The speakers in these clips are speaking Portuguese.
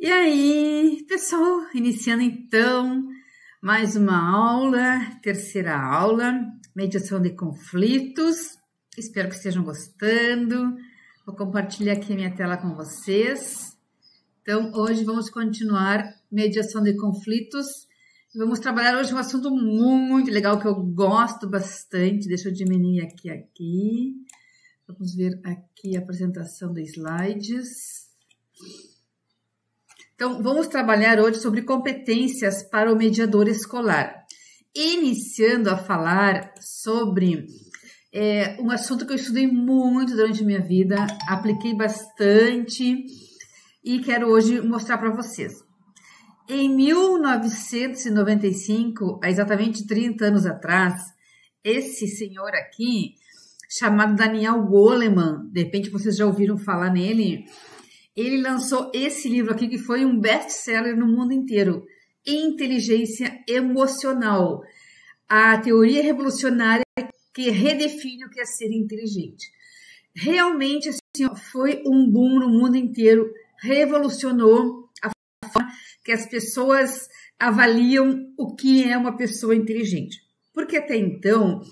E aí, pessoal, iniciando então mais uma aula, terceira aula, mediação de conflitos. Espero que estejam gostando. Vou compartilhar aqui a minha tela com vocês. Então, hoje vamos continuar mediação de conflitos. Vamos trabalhar hoje um assunto muito legal que eu gosto bastante. Deixa eu diminuir aqui. Vamos ver aqui a apresentação de slides. Então, vamos trabalhar hoje sobre competências para o mediador escolar. Iniciando a falar sobre um assunto que eu estudei muito durante a minha vida, apliquei bastante e quero hoje mostrar para vocês. Em 1995, há exatamente 30 anos atrás, esse senhor aqui, chamado Daniel Goleman, de repente vocês já ouviram falar nele, ele lançou esse livro aqui que foi um best-seller no mundo inteiro, Inteligência Emocional, a teoria revolucionária que redefine o que é ser inteligente. Realmente assim, foi um boom no mundo inteiro, revolucionou a forma que as pessoas avaliam o que é uma pessoa inteligente. Porque até então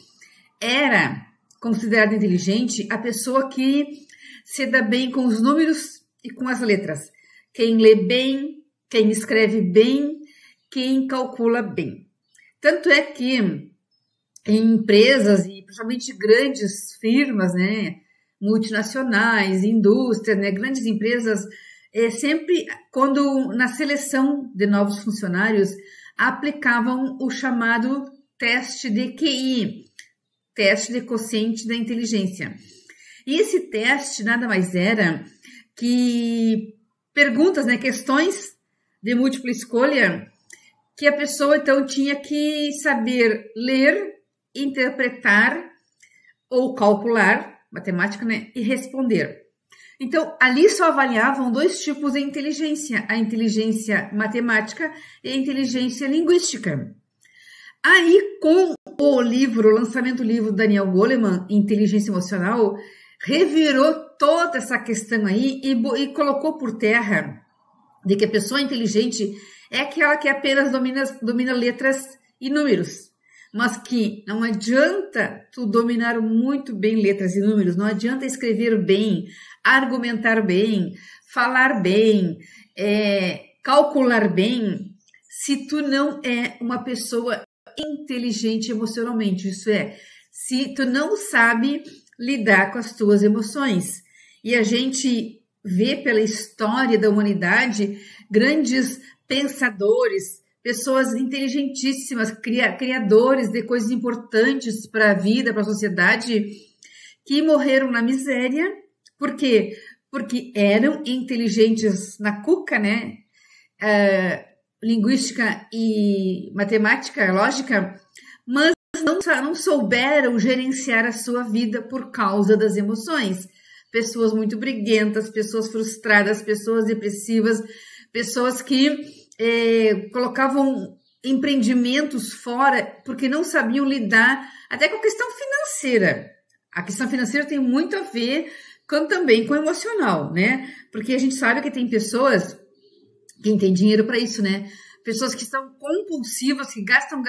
era considerada inteligente a pessoa que se dá bem com os números e com as letras. Quem lê bem, quem escreve bem, quem calcula bem. Tanto é que em empresas e principalmente grandes firmas, né, multinacionais, indústrias, né, grandes empresas, sempre quando na seleção de novos funcionários aplicavam o chamado teste de QI, teste de quociente da inteligência. E esse teste nada mais era que perguntas, né, questões de múltipla escolha, que a pessoa então tinha que saber ler, interpretar ou calcular, matemática, né, e responder. Então, ali só avaliavam dois tipos de inteligência, a inteligência matemática e a inteligência linguística. Aí, com o lançamento do livro Daniel Goleman, Inteligência Emocional, revirou toda essa questão aí e colocou por terra de que a pessoa inteligente é aquela que apenas domina letras e números, mas que não adianta tu dominar muito bem letras e números, não adianta escrever bem, argumentar bem, falar bem, calcular bem, se tu não é uma pessoa inteligente emocionalmente, isso é, se tu não sabe lidar com as tuas emoções. E a gente vê pela história da humanidade grandes pensadores, pessoas inteligentíssimas, criadores de coisas importantes para a vida, para a sociedade, que morreram na miséria. Por quê? Porque eram inteligentes na cuca, né? Linguística e matemática, lógica, mas não souberam gerenciar a sua vida por causa das emoções. Pessoas muito briguentas, pessoas frustradas, pessoas depressivas, pessoas que colocavam empreendimentos fora porque não sabiam lidar até com a questão financeira. A questão financeira tem muito a ver também com o emocional, né? Porque a gente sabe que tem pessoas, quem tem dinheiro para isso, né? Pessoas que são compulsivas, que gastam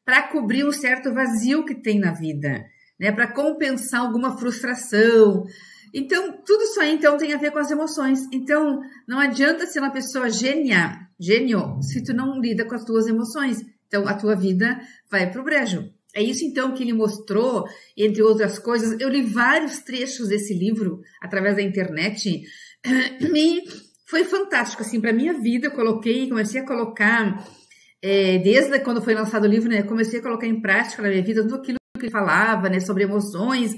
para cobrir um certo vazio que tem na vida, né? Para compensar alguma frustração. Então, tudo isso aí então, tem a ver com as emoções. Então, não adianta ser uma pessoa gênio, se tu não lida com as tuas emoções. Então, a tua vida vai pro brejo. É isso então que ele mostrou, entre outras coisas. Eu li vários trechos desse livro através da internet e foi fantástico, assim, para minha vida. Eu comecei a colocar, desde quando foi lançado o livro, né, comecei a colocar em prática na minha vida tudo aquilo que ele falava, né, sobre emoções.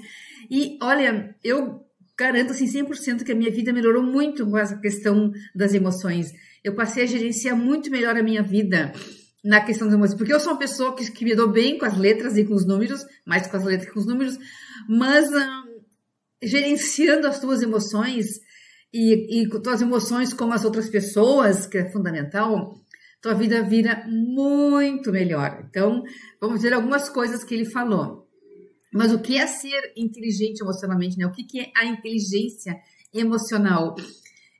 E, olha, eu garanto, assim, 100% que a minha vida melhorou muito com essa questão das emoções. Eu passei a gerenciar muito melhor a minha vida na questão das emoções, porque eu sou uma pessoa que me dou bem com as letras e com os números, mais com as letras que com os números, mas gerenciando as tuas emoções e tuas emoções com as outras pessoas, que é fundamental, tua vida vira muito melhor. Então, vamos ver algumas coisas que ele falou. Mas o que é ser inteligente emocionalmente, né? O que é a inteligência emocional?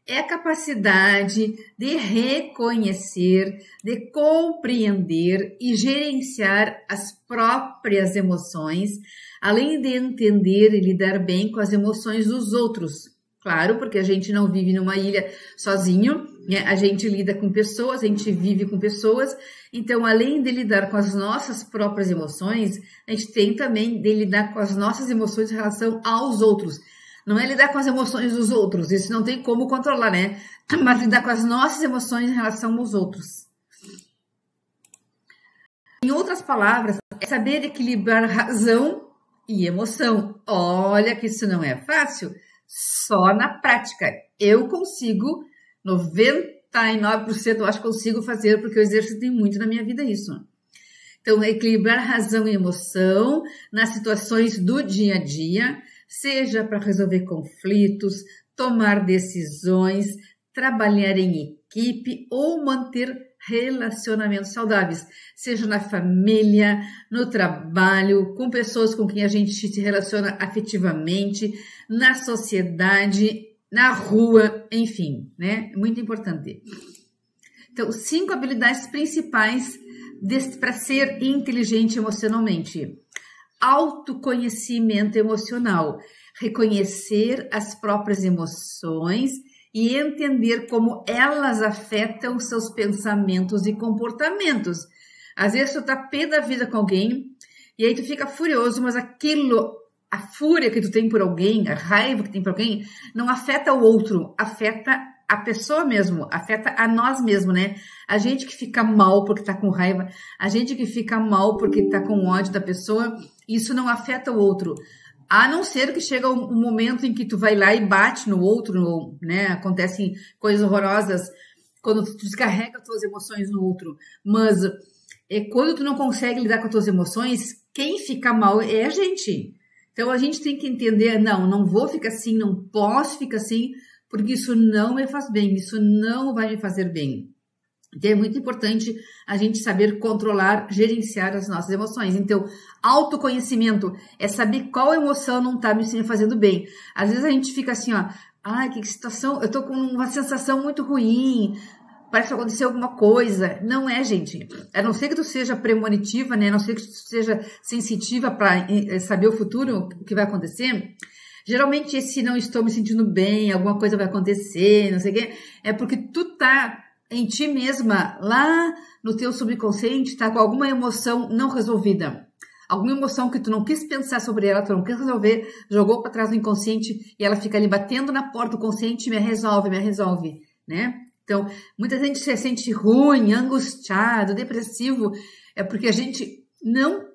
é a capacidade de reconhecer, de compreender e gerenciar as próprias emoções, além de entender e lidar bem com as emoções dos outros. Claro, porque a gente não vive numa ilha sozinho, né? A gente lida com pessoas, a gente vive com pessoas. Então, além de lidar com as nossas próprias emoções, a gente tem também de lidar com as nossas emoções em relação aos outros. Não é lidar com as emoções dos outros, isso não tem como controlar, né? Mas lidar com as nossas emoções em relação aos outros. Em outras palavras, é saber equilibrar razão e emoção. Olha que isso não é fácil, só na prática. Eu consigo, 99% eu acho que consigo fazer, porque eu exercitei muito na minha vida isso. Então, equilibrar razão e emoção nas situações do dia a dia, seja para resolver conflitos, tomar decisões, trabalhar em equipe ou manter relacionamentos saudáveis, seja na família, no trabalho, com pessoas com quem a gente se relaciona afetivamente, na sociedade, na rua, enfim, né? É muito importante. Então, 5 habilidades principais para ser inteligente emocionalmente. Autoconhecimento emocional, reconhecer as próprias emoções e entender como elas afetam seus pensamentos e comportamentos. Às vezes tu tá pé da vida com alguém e aí tu fica furioso, mas aquilo, a fúria que tu tem por alguém, a raiva que tem por alguém, não afeta o outro, afeta a pessoa mesmo, afeta a nós mesmos, né? A gente que fica mal porque tá com raiva, a gente que fica mal porque tá com ódio da pessoa, isso não afeta o outro. A não ser que chega um momento em que tu vai lá e bate no outro, né? Acontecem coisas horrorosas quando tu descarrega as tuas emoções no outro. Mas quando tu não consegue lidar com as tuas emoções, quem fica mal é a gente. Então a gente tem que entender, não vou ficar assim, não posso ficar assim, porque isso não me faz bem, isso não vai me fazer bem. Então é muito importante a gente saber controlar, gerenciar as nossas emoções. Então, autoconhecimento é saber qual emoção não tá me fazendo bem. Às vezes a gente fica assim, ó, ai, que situação, eu tô com uma sensação muito ruim, parece que aconteceu alguma coisa. Não é, gente. A não ser que tu seja premonitiva, né? A não ser que tu seja sensitiva para saber o futuro, o que vai acontecer. Geralmente, se não estou me sentindo bem, alguma coisa vai acontecer, não sei o quê, é porque tu tá em ti mesma, lá no teu subconsciente, tá com alguma emoção não resolvida. Alguma emoção que tu não quis pensar sobre ela, tu não quis resolver, jogou para trás do inconsciente e ela fica ali batendo na porta do consciente, me resolve, né? Então, muita gente se sente ruim, angustiado, depressivo, é porque a gente não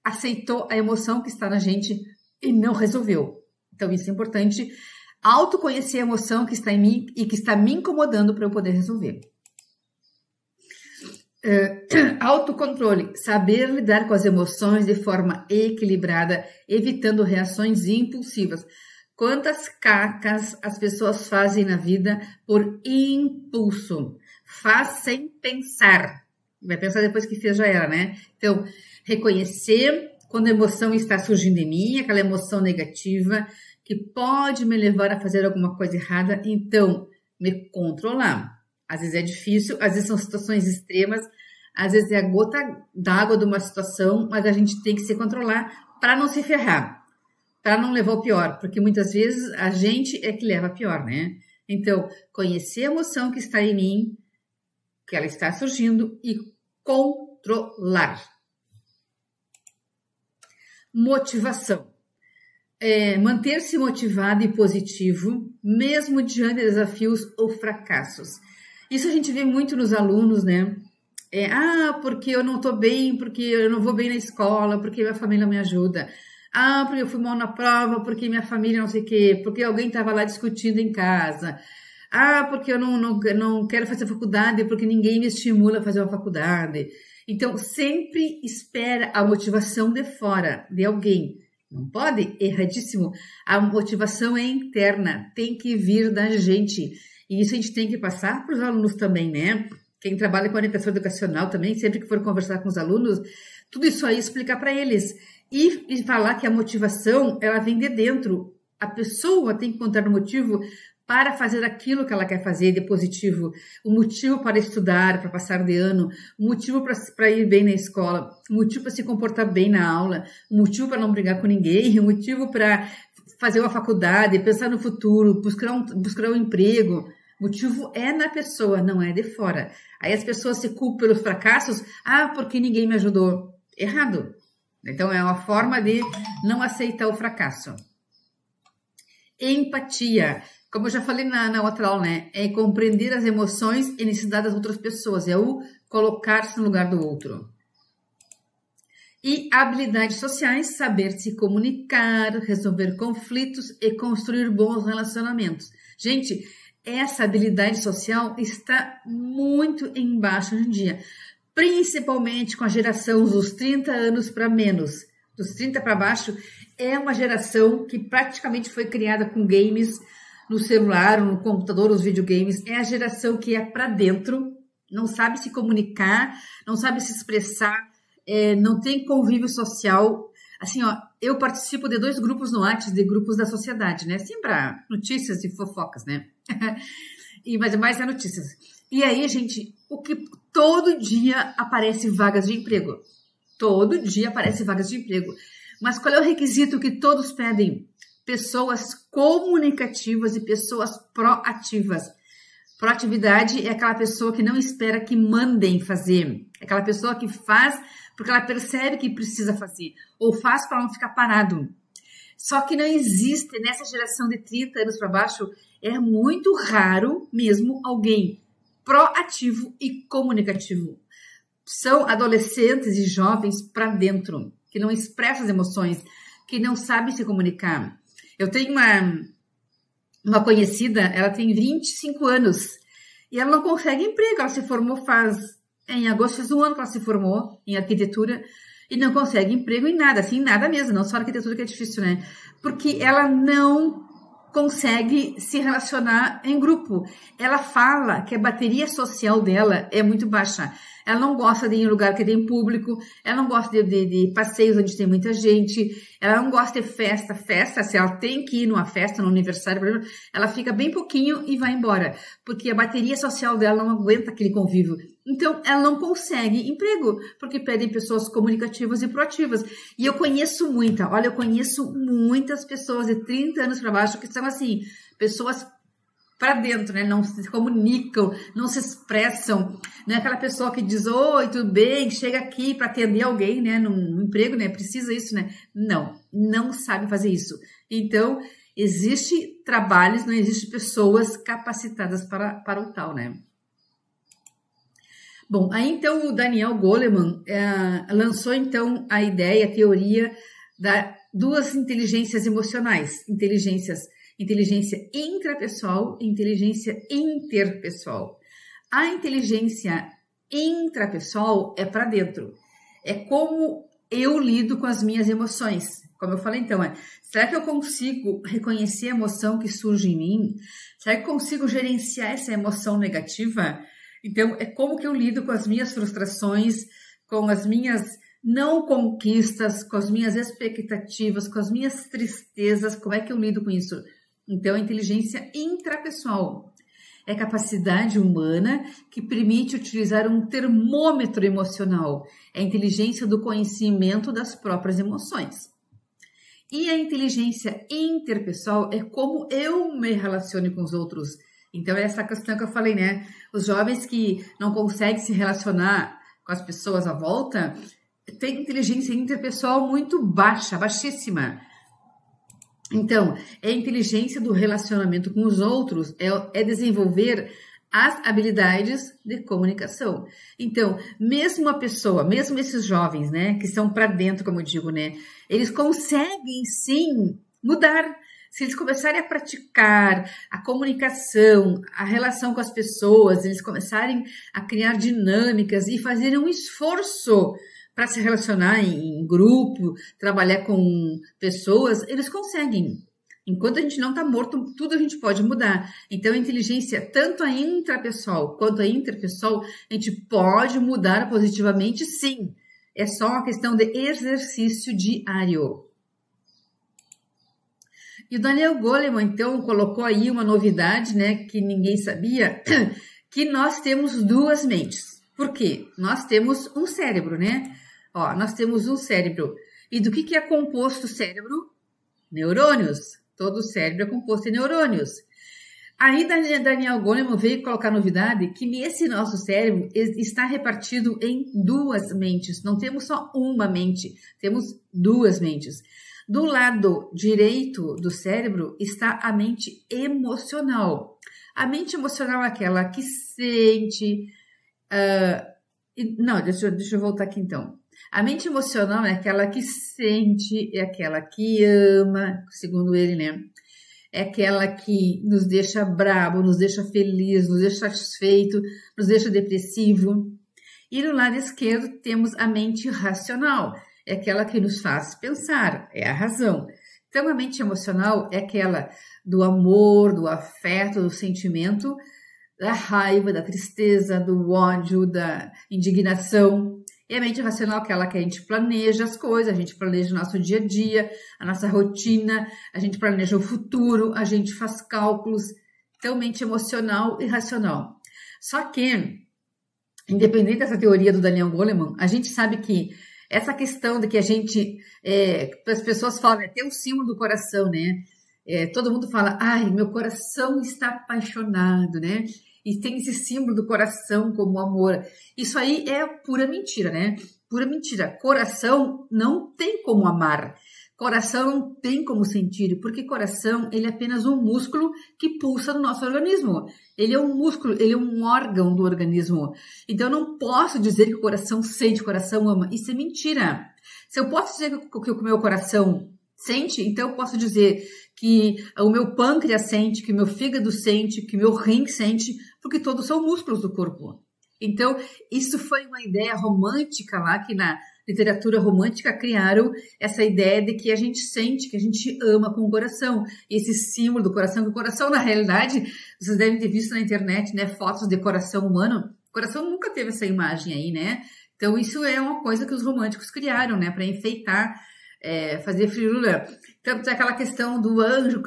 aceitou a emoção que está na gente e não resolveu. Então, isso é importante, autoconhecer a emoção que está em mim e que está me incomodando para eu poder resolver. Autocontrole, saber lidar com as emoções de forma equilibrada, evitando reações impulsivas. Quantas cacas as pessoas fazem na vida por impulso? Faz sem pensar. Vai pensar depois que fez, já era, né? Então, reconhecer quando a emoção está surgindo em mim, aquela emoção negativa que pode me levar a fazer alguma coisa errada, então, me controlar. Às vezes é difícil, às vezes são situações extremas, às vezes é a gota d'água de uma situação, mas a gente tem que se controlar para não se ferrar, para não levar o pior, porque muitas vezes a gente é que leva a pior, né? Então, conhecer a emoção que está em mim, que ela está surgindo e controlar. Motivação. Manter-se motivado e positivo, mesmo diante de desafios ou fracassos. Isso a gente vê muito nos alunos, né? Porque eu não tô bem, porque eu não vou bem na escola, porque minha família me ajuda. Porque eu fui mal na prova, porque minha família não sei o quê, porque alguém estava lá discutindo em casa. Porque eu não quero fazer faculdade, porque ninguém me estimula a fazer uma faculdade. Então, sempre espera a motivação de fora, de alguém. Não pode? Erradíssimo. A motivação é interna, tem que vir da gente. E isso a gente tem que passar para os alunos também, né? Quem trabalha com orientação educacional também, sempre que for conversar com os alunos, tudo isso aí explicar para eles. E falar que a motivação, ela vem de dentro. A pessoa tem que encontrar o motivo para fazer aquilo que ela quer fazer de positivo, o motivo para estudar, para passar de ano, o motivo para ir bem na escola, o motivo para se comportar bem na aula, o motivo para não brigar com ninguém, o motivo para fazer uma faculdade, pensar no futuro, buscar um emprego. O motivo é na pessoa, não é de fora. Aí as pessoas se culpam pelos fracassos, porque ninguém me ajudou. Errado. Então é uma forma de não aceitar o fracasso. Empatia. Como eu já falei na outra aula, né? É compreender as emoções e necessidades das outras pessoas. É o colocar-se no lugar do outro. E habilidades sociais, saber se comunicar, resolver conflitos e construir bons relacionamentos. Gente, essa habilidade social está muito em baixa hoje em dia. Principalmente com a geração dos 30 anos para menos. Dos 30 para baixo, é uma geração que praticamente foi criada com games no celular, no computador, os videogames. É a geração que é para dentro, não sabe se comunicar, não sabe se expressar, não tem convívio social. Assim, eu participo de 2 grupos no WhatsApp, de grupos da sociedade, né? Assim, para notícias e fofocas, né? Mas mais é notícias. E aí, gente, todo dia aparece vagas de emprego. Todo dia aparece vagas de emprego. Mas qual é o requisito que todos pedem? Pessoas comunicativas e pessoas proativas. Proatividade é aquela pessoa que não espera que mandem fazer. É aquela pessoa que faz porque ela percebe que precisa fazer. Ou faz para não ficar parado. Só que não existe, nessa geração de 30 anos para baixo, é muito raro mesmo alguém proativo e comunicativo. São adolescentes e jovens para dentro, que não expressam as emoções, que não sabem se comunicar. Eu tenho uma conhecida, ela tem 25 anos e ela não consegue emprego. Ela se formou em agosto, faz 1 ano que ela se formou em arquitetura e não consegue emprego em nada, assim, nada mesmo, não só arquitetura que é difícil, né? Porque ela não consegue se relacionar em grupo. Ela fala que a bateria social dela é muito baixa. Ela não gosta de ir em lugar que tem público, ela não gosta de passeios onde tem muita gente, ela não gosta de festa, se ela tem que ir numa festa, num aniversário, por exemplo, ela fica bem pouquinho e vai embora, porque a bateria social dela não aguenta aquele convívio. Então, ela não consegue emprego, porque pedem pessoas comunicativas e proativas. E eu conheço muitas pessoas de 30 anos para baixo que são assim, pessoas para dentro, né? Não se comunicam, não se expressam. Não é aquela pessoa que diz, oi, tudo bem, chega aqui para atender alguém, né? Num emprego, né? Precisa isso, né? Não sabe fazer isso. Então, existe trabalhos, não existe pessoas capacitadas para o tal, né? Bom, aí então o Daniel Goleman lançou então a ideia, a teoria das 2 inteligências emocionais, inteligência intrapessoal e inteligência interpessoal. A inteligência intrapessoal é para dentro, é como eu lido com as minhas emoções. Como eu falei então, será que eu consigo reconhecer a emoção que surge em mim? Será que eu consigo gerenciar essa emoção negativa? Então, é como que eu lido com as minhas frustrações, com as minhas não conquistas, com as minhas expectativas, com as minhas tristezas, como é que eu lido com isso? Então, a inteligência intrapessoal é a capacidade humana que permite utilizar um termômetro emocional, é a inteligência do conhecimento das próprias emoções. E a inteligência interpessoal é como eu me relaciono com os outros. Então, é essa questão que eu falei, né? Os jovens que não conseguem se relacionar com as pessoas à volta têm inteligência interpessoal muito baixa, baixíssima. Então, é a inteligência do relacionamento com os outros, é desenvolver as habilidades de comunicação. Então, mesmo esses jovens, né, que são para dentro, como eu digo, né, eles conseguem sim mudar. Se eles começarem a praticar a comunicação, a relação com as pessoas, eles começarem a criar dinâmicas e fazerem um esforço para se relacionar em grupo, trabalhar com pessoas, eles conseguem. Enquanto a gente não está morto, tudo a gente pode mudar. Então, a inteligência, tanto a intrapessoal quanto a interpessoal, a gente pode mudar positivamente, sim. É só uma questão de exercício diário. E o Daniel Goleman, então, colocou aí uma novidade, né, que ninguém sabia, que nós temos duas mentes. Por quê? Nós temos um cérebro, né? Ó, nós temos um cérebro. E do que é composto o cérebro? Neurônios. Todo o cérebro é composto de neurônios. Aí Daniel Goleman veio colocar a novidade que esse nosso cérebro está repartido em duas mentes. Não temos só uma mente, temos duas mentes. Do lado direito do cérebro está a mente emocional. A mente emocional é aquela que sente... não, deixa eu voltar aqui então. A mente emocional é aquela que sente, é aquela que ama, segundo ele, né? É aquela que nos deixa bravo, nos deixa feliz, nos deixa satisfeito, nos deixa depressivo. E no lado esquerdo temos a mente racional. É aquela que nos faz pensar, é a razão. Então, a mente emocional é aquela do amor, do afeto, do sentimento, da raiva, da tristeza, do ódio, da indignação. E a mente racional é aquela que a gente planeja as coisas, a gente planeja o nosso dia a dia, a nossa rotina, a gente planeja o futuro, a gente faz cálculos. Então, mente emocional e racional. Só que, independente dessa teoria do Daniel Goleman, a gente sabe que essa questão de que a gente, as pessoas falam, tem o símbolo do coração, né? Todo mundo fala, ai, meu coração está apaixonado, né? E tem esse símbolo do coração como amor. Isso aí é pura mentira, né? Pura mentira. Coração não tem como amar. Coração não tem como sentir, porque coração, ele é apenas um músculo que pulsa no nosso organismo. Ele é um músculo, ele é um órgão do organismo. Então, eu não posso dizer que o coração sente, o coração ama. Isso é mentira. Se eu posso dizer que o meu coração sente, então eu posso dizer que o meu pâncreas sente, que o meu fígado sente, que o meu rim sente, porque todos são músculos do corpo. Então, isso foi uma ideia romântica lá, que na literatura romântica criaram essa ideia de que a gente sente, que a gente ama com o coração. Esse símbolo do coração, que o coração, na realidade, vocês devem ter visto na internet, né, fotos de coração humano. O coração nunca teve essa imagem aí, né? Então, isso é uma coisa que os românticos criaram, né, para enfeitar, fazer friula. Tanto é aquela questão do anjo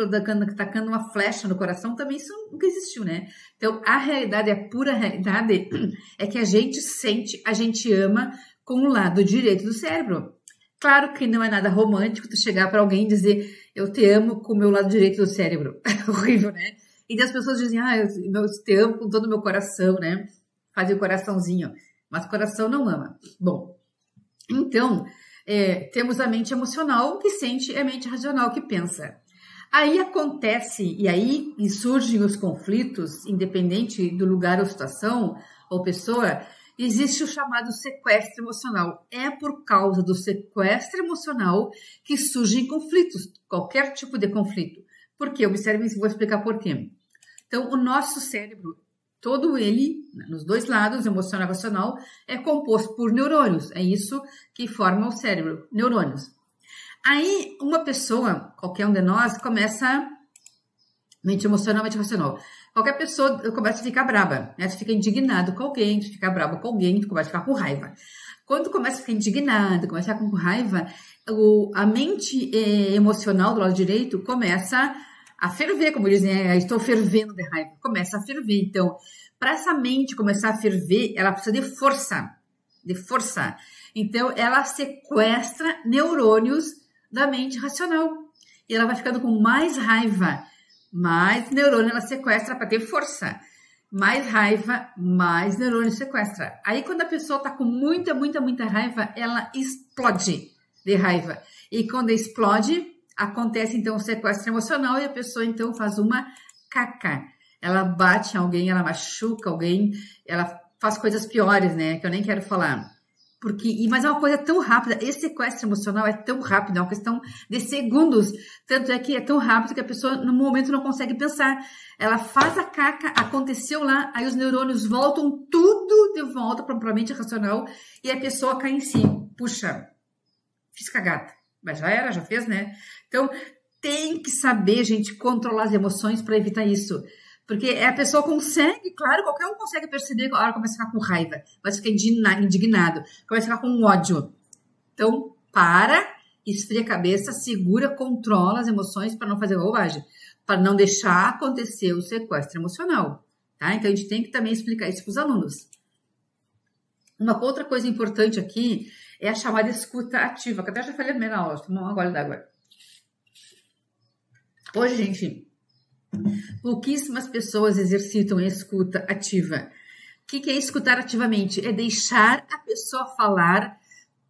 tacando uma flecha no coração, também isso nunca existiu, né? Então, a realidade, a pura realidade, é que a gente sente, a gente ama com o lado direito do cérebro. Claro que não é nada romântico tu chegar para alguém e dizer, eu te amo com o meu lado direito do cérebro. É horrível, né? E as pessoas dizem, eu te amo com todo o meu coração, né? Faz o coraçãozinho. Mas o coração não ama. Bom, então... temos a mente emocional que sente e a mente racional que pensa. Aí acontece, e aí surgem os conflitos, independente do lugar ou situação ou pessoa, existe o chamado sequestro emocional. É por causa do sequestro emocional que surgem conflitos, qualquer tipo de conflito. Por quê? Observem, vou explicar por quê. Então, o nosso cérebro, todo ele, nos dois lados, emocional e racional, é composto por neurônios. É isso que forma o cérebro, neurônios. Aí, uma pessoa, qualquer um de nós, começa, mente emocional, mente racional. Qualquer pessoa começa a ficar braba, né? Tu fica indignado com alguém, tu fica bravo com alguém, tu começa a ficar com raiva. Quando tu começa a ficar indignado, começa a ficar com raiva, a mente emocional do lado direito começa a ferver, como dizem, estou fervendo de raiva. Começa a ferver. Então, para essa mente começar a ferver, ela precisa de força. De força. Então, ela sequestra neurônios da mente racional. E ela vai ficando com mais raiva. Mais neurônio ela sequestra para ter força. Mais raiva, mais neurônio sequestra. Aí, quando a pessoa está com muita, muita, muita raiva, ela explode de raiva. E quando explode, acontece, então, o sequestro emocional e a pessoa, então, faz uma caca. Ela bate em alguém, ela machuca alguém, ela faz coisas piores, né? Que eu nem quero falar. Mas é uma coisa tão rápida, esse sequestro emocional é tão rápido, é uma questão de segundos. Tanto é que é tão rápido que a pessoa, no momento, não consegue pensar. Ela faz a caca, aconteceu lá, aí os neurônios voltam tudo de volta para a mente racional e a pessoa cai em si. Puxa, fiz cagada. Mas já era, já fez, né? Então, tem que saber, gente, controlar as emoções para evitar isso. Porque a pessoa consegue, claro, qualquer um consegue perceber que a hora começa a ficar com raiva, começa a ficar indignado, começa a ficar com ódio. Então, para esfria a cabeça, segura, controla as emoções para não fazer bobagem, para não deixar acontecer o sequestro emocional, tá? Então, a gente tem que também explicar isso para os alunos. Uma outra coisa importante aqui é a chamada escuta ativa, que até já falei na primeira aula, tomar uma gole d'água. Hoje, gente, pouquíssimas pessoas exercitam a escuta ativa. O que é escutar ativamente? É deixar a pessoa falar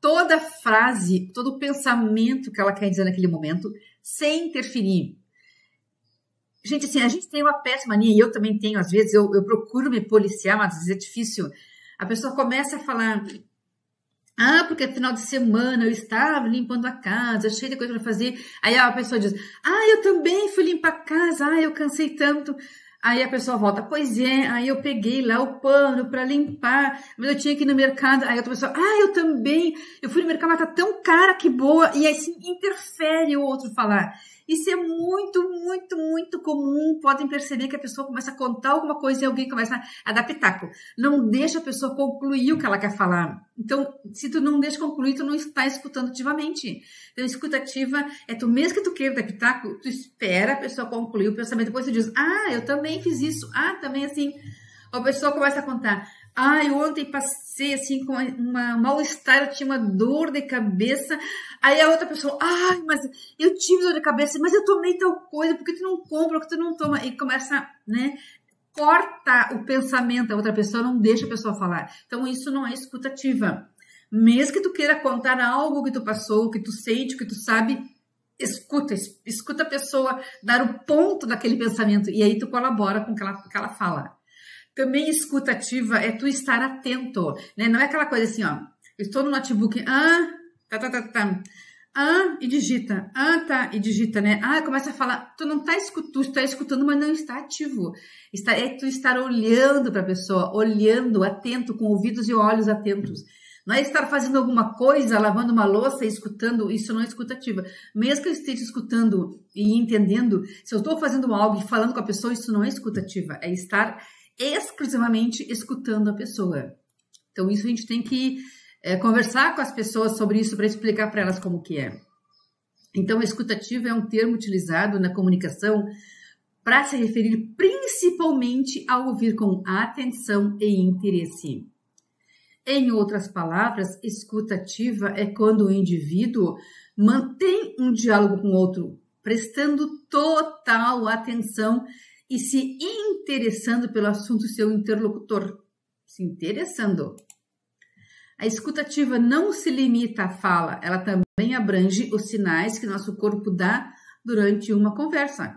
toda a frase, todo o pensamento que ela quer dizer naquele momento, sem interferir. Gente, assim, a gente tem uma péssima mania, e eu também tenho, às vezes, eu procuro me policiar, mas às vezes é difícil. A pessoa começa a falar, porque é final de semana, eu estava limpando a casa, cheia de coisa para fazer. Aí a pessoa diz, eu também fui limpar a casa, eu cansei tanto. Aí a pessoa volta, pois é, aí eu peguei lá o pano para limpar, mas eu tinha que ir no mercado. Aí outra pessoa, eu também, eu fui no mercado, mas tá tão cara, que boa. E aí assim, interfere o outro falar. Isso é muito, muito, muito comum. Podem perceber que a pessoa começa a contar alguma coisa e alguém começa a dar pitaco. Não deixa a pessoa concluir o que ela quer falar. Então, se tu não deixa concluir, tu não está escutando ativamente. Então, escuta ativa é tu, mesmo que tu queira dar pitaco, tu espera a pessoa concluir o pensamento. Depois tu diz, eu também fiz isso. Também assim. A pessoa começa a contar. Eu ontem passei assim com um mal-estar, eu tinha uma dor de cabeça. Aí a outra pessoa, mas eu tive dor de cabeça, mas eu tomei tal coisa, porque tu não compra, porque tu não toma. E começa, né? Corta o pensamento da outra pessoa, não deixa a pessoa falar. Então isso não é escuta ativa. Mesmo que tu queira contar algo que tu passou, que tu sente, que tu sabe, escuta a pessoa dar o ponto daquele pensamento. E aí tu colabora com o que ela fala. Também escuta ativa é tu estar atento, né? Não é aquela coisa assim, eu estou no notebook, e digita, e digita, né? Começa a falar, tu não tá escutando, tu está escutando, mas não está ativo. É tu estar olhando para a pessoa, olhando, atento, com ouvidos e olhos atentos. Não é estar fazendo alguma coisa, lavando uma louça e escutando, isso não é escuta ativa. Mesmo que eu esteja escutando e entendendo, se eu estou fazendo algo e falando com a pessoa, isso não é escuta ativa, é estar exclusivamente escutando a pessoa. Então, isso a gente tem que conversar com as pessoas sobre isso para explicar para elas como que é. Então, a escuta ativa é um termo utilizado na comunicação para se referir principalmente ao ouvir com atenção e interesse. Em outras palavras, escuta ativa é quando o indivíduo mantém um diálogo com o outro, prestando total atenção e se interessando pelo assunto do seu interlocutor. Se interessando. A escuta ativa não se limita à fala, ela também abrange os sinais que nosso corpo dá durante uma conversa.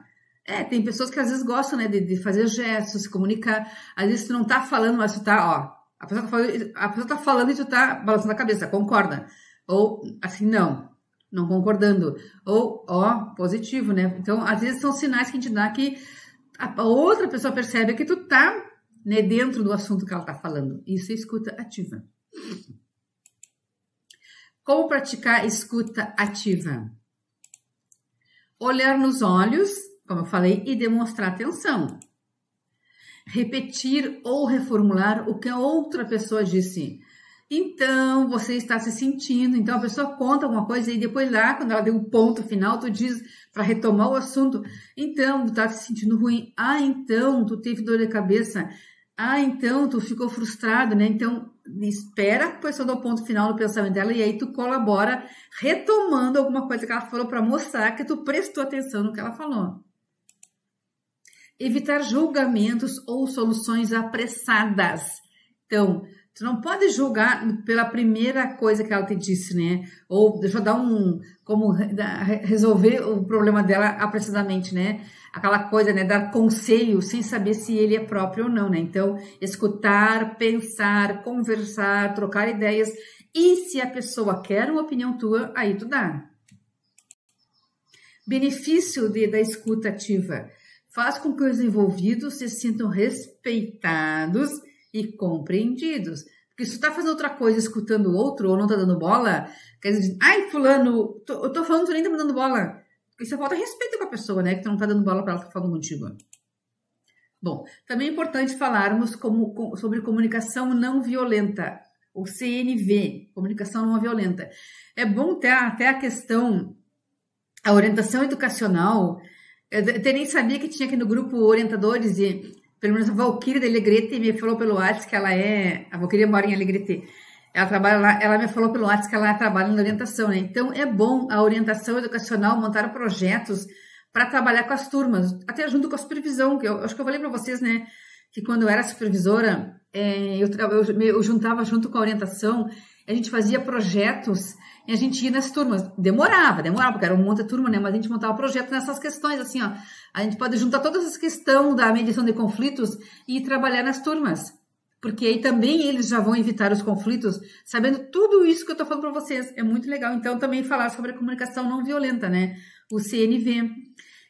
Tem pessoas que às vezes gostam, né, de fazer gestos, se comunicar. Às vezes tu não tá falando, mas tu tá, a pessoa tá falando e tu tá balançando a cabeça, concorda? Ou assim, não concordando. Ou, positivo, né? Então, às vezes são sinais que a gente dá que a outra pessoa percebe que tu tá, né, dentro do assunto que ela tá falando. Isso é escuta ativa. Como praticar escuta ativa? Olhar nos olhos, como eu falei, e demonstrar atenção. Repetir ou reformular o que a outra pessoa disse. Então, você está se sentindo, então a pessoa conta alguma coisa e depois lá, quando ela deu o ponto final, tu diz para retomar o assunto, então, tu tá se sentindo ruim, então, tu teve dor de cabeça, então, tu ficou frustrado, né? Então, espera a pessoa dar o ponto final no pensamento dela e aí tu colabora retomando alguma coisa que ela falou para mostrar que tu prestou atenção no que ela falou. Evitar julgamentos ou soluções apressadas. Então, tu não pode julgar pela primeira coisa que ela te disse, né? Ou deixa eu dar como resolver o problema dela apressadamente, né? Aquela coisa, né? Dar conselho sem saber se ele é próprio ou não, né? Então, escutar, pensar, conversar, trocar ideias. E se a pessoa quer uma opinião tua, aí tu dá. Benefício da escuta ativa. Faz com que os envolvidos se sintam respeitados e compreendidos. Porque se tu tá fazendo outra coisa, escutando o outro, ou não tá dando bola, quer dizer, fulano, eu tô falando, tu nem tá me dando bola. Isso falta respeito com a pessoa, né? Que tu não tá dando bola pra ela que tá falando contigo. Bom, também é importante falarmos sobre comunicação não violenta. o CNV, Comunicação Não Violenta. É bom ter até a questão, a orientação educacional. Eu até nem sabia que tinha aqui no grupo orientadores, e pelo menos a Valquíria de Alegrete me falou pelo WhatsApp que ela é, a Valquíria mora em Alegrete, ela trabalha lá, ela me falou pelo WhatsApp que ela trabalha na orientação, né? Então é bom a orientação educacional montar projetos para trabalhar com as turmas, até junto com a supervisão, que eu acho que eu falei para vocês, né, que quando eu era supervisora, eu juntava junto com a orientação, a gente fazia projetos e a gente ia nas turmas. Demorava, porque era um monte de turma, né, mas a gente montava projeto nessas questões, assim, ó, a gente pode juntar todas as questões da mediação de conflitos e trabalhar nas turmas, porque aí também eles já vão evitar os conflitos, sabendo tudo isso que eu tô falando para vocês. É muito legal, então, também falar sobre a comunicação não violenta, né, o CNV,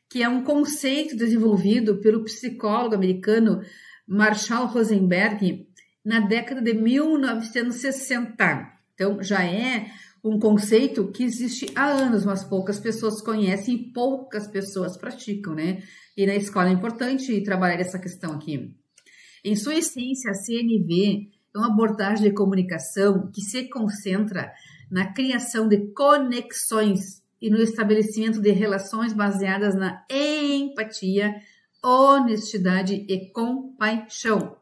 que é um conceito desenvolvido pelo psicólogo americano Marshall Rosenberg na década de 1960. Então, já é um conceito que existe há anos, mas poucas pessoas conhecem e poucas pessoas praticam, né? E na escola é importante trabalhar essa questão aqui. Em sua essência, a CNV é uma abordagem de comunicação que se concentra na criação de conexões e no estabelecimento de relações baseadas na empatia, honestidade e compaixão.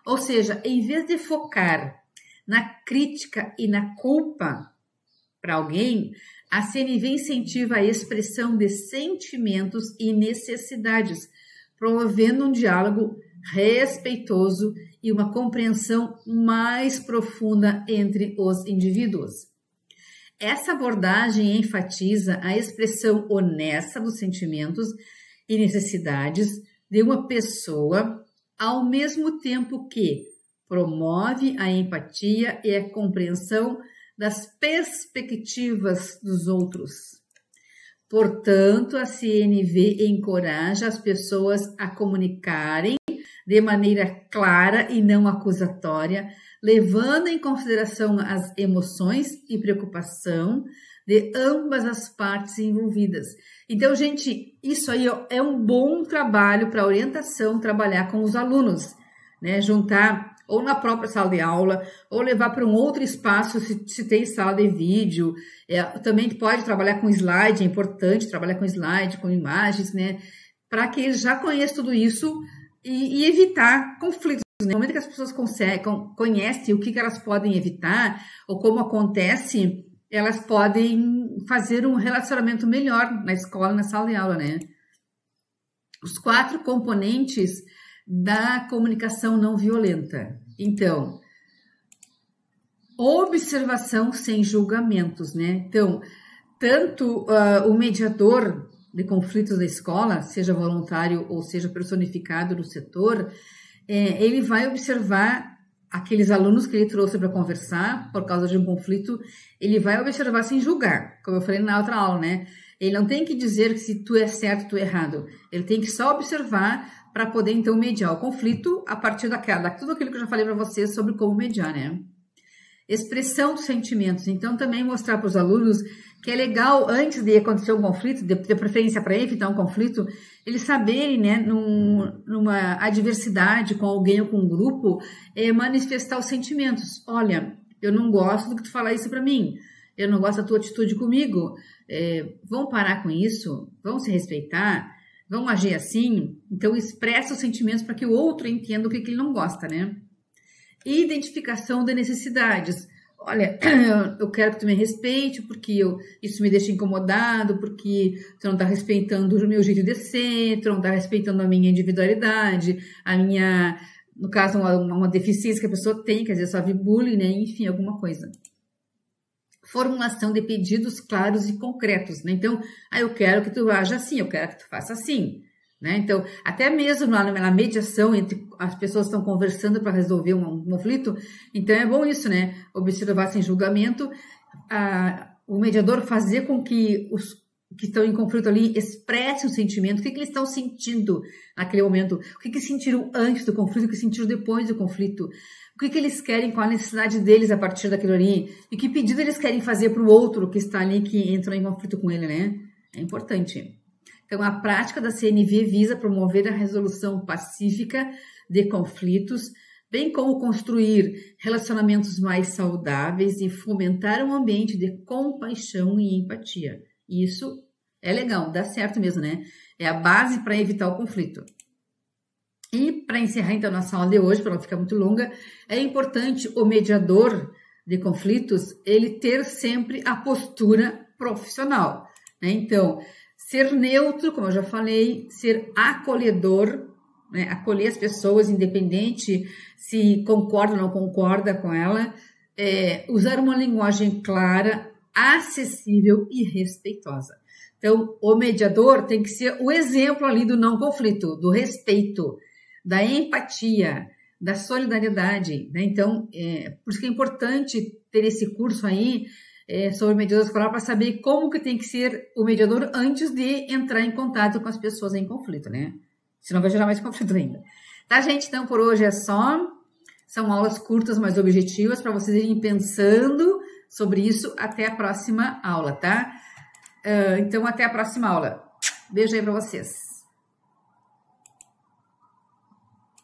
Ou seja, em vez de focar na crítica e na culpa para alguém, a CNV incentiva a expressão de sentimentos e necessidades, promovendo um diálogo respeitoso e uma compreensão mais profunda entre os indivíduos. Essa abordagem enfatiza a expressão honesta dos sentimentos e necessidades de uma pessoa, ao mesmo tempo que promove a empatia e a compreensão das perspectivas dos outros. Portanto, a CNV encoraja as pessoas a comunicarem de maneira clara e não acusatória, levando em consideração as emoções e preocupação de ambas as partes envolvidas. Então, gente, isso aí é um bom trabalho para orientação, trabalhar com os alunos, né? Juntar ou na própria sala de aula, ou levar para um outro espaço, se tem sala de vídeo. Também pode trabalhar com slide, é importante trabalhar com slide, com imagens, né? Para que eles já conheçam tudo isso e evitar conflitos. No momento que as pessoas conhecem o que elas podem evitar, ou como acontece, elas podem fazer um relacionamento melhor na escola, na sala de aula, né? Os 4 componentes da comunicação não violenta. Então, observação sem julgamentos, né? Então, tanto o mediador de conflitos da escola, seja voluntário ou seja personificado no setor, ele vai observar aqueles alunos que ele trouxe para conversar por causa de um conflito, ele vai observar sem julgar, como eu falei na outra aula, né? Ele não tem que dizer que se tu é certo, tu é errado. Ele tem que só observar para poder, então, mediar o conflito a partir tudo aquilo que eu já falei para vocês sobre como mediar, né? Expressão dos sentimentos. Então, também mostrar para os alunos que é legal, antes de acontecer um conflito, de preferência para evitar um conflito, eles saberem, né, numa adversidade com alguém ou com um grupo, manifestar os sentimentos. Olha, eu não gosto do que tu falar isso para mim. Eu não gosto da tua atitude comigo. Vamos parar com isso? Vamos se respeitar? Vamos agir assim? Então, expressa os sentimentos para que o outro entenda o que ele não gosta, né? Identificação de necessidades. Olha, eu quero que tu me respeite porque isso me deixa incomodado, porque tu não está respeitando o meu jeito de ser, tu não está respeitando a minha individualidade, no caso, uma deficiência que a pessoa tem, quer dizer, sofre bullying, né? Enfim, alguma coisa. Formulação de pedidos claros e concretos, né? Então, eu quero que tu haja assim, eu quero que tu faça assim, né? Então, até mesmo na mediação entre as pessoas que estão conversando para resolver um conflito, então é bom isso, né? Observar sem julgamento, o mediador fazer com que os que estão em conflito ali expressem o sentimento, o que eles estão sentindo naquele momento, o que sentiram antes do conflito, o que sentiram depois do conflito, o que eles querem, qual a necessidade deles a partir daquilo ali, e que pedido eles querem fazer para o outro que está ali, que entrou em conflito com ele, né? É importante. Então, a prática da CNV visa promover a resolução pacífica de conflitos, bem como construir relacionamentos mais saudáveis e fomentar um ambiente de compaixão e empatia. Isso é legal, dá certo mesmo, né? É a base para evitar o conflito. E para encerrar então nossa aula de hoje, para não ficar muito longa, é importante o mediador de conflitos, ele ter sempre a postura profissional, né? Então, ser neutro, como eu já falei, ser acolhedor, né? Acolher as pessoas, independente se concorda ou não concorda com ela, usar uma linguagem clara, acessível e respeitosa. Então, o mediador tem que ser o exemplo ali do não conflito, do respeito, da empatia, da solidariedade, né? Então, por isso que é importante ter esse curso aí sobre mediador escolar para saber como que tem que ser o mediador antes de entrar em contato com as pessoas em conflito, né? Senão vai gerar mais conflito ainda. Tá, gente? Então, por hoje é só. São aulas curtas, mas objetivas, para vocês irem pensando sobre isso até a próxima aula, tá? Então, até a próxima aula. Beijo aí para vocês.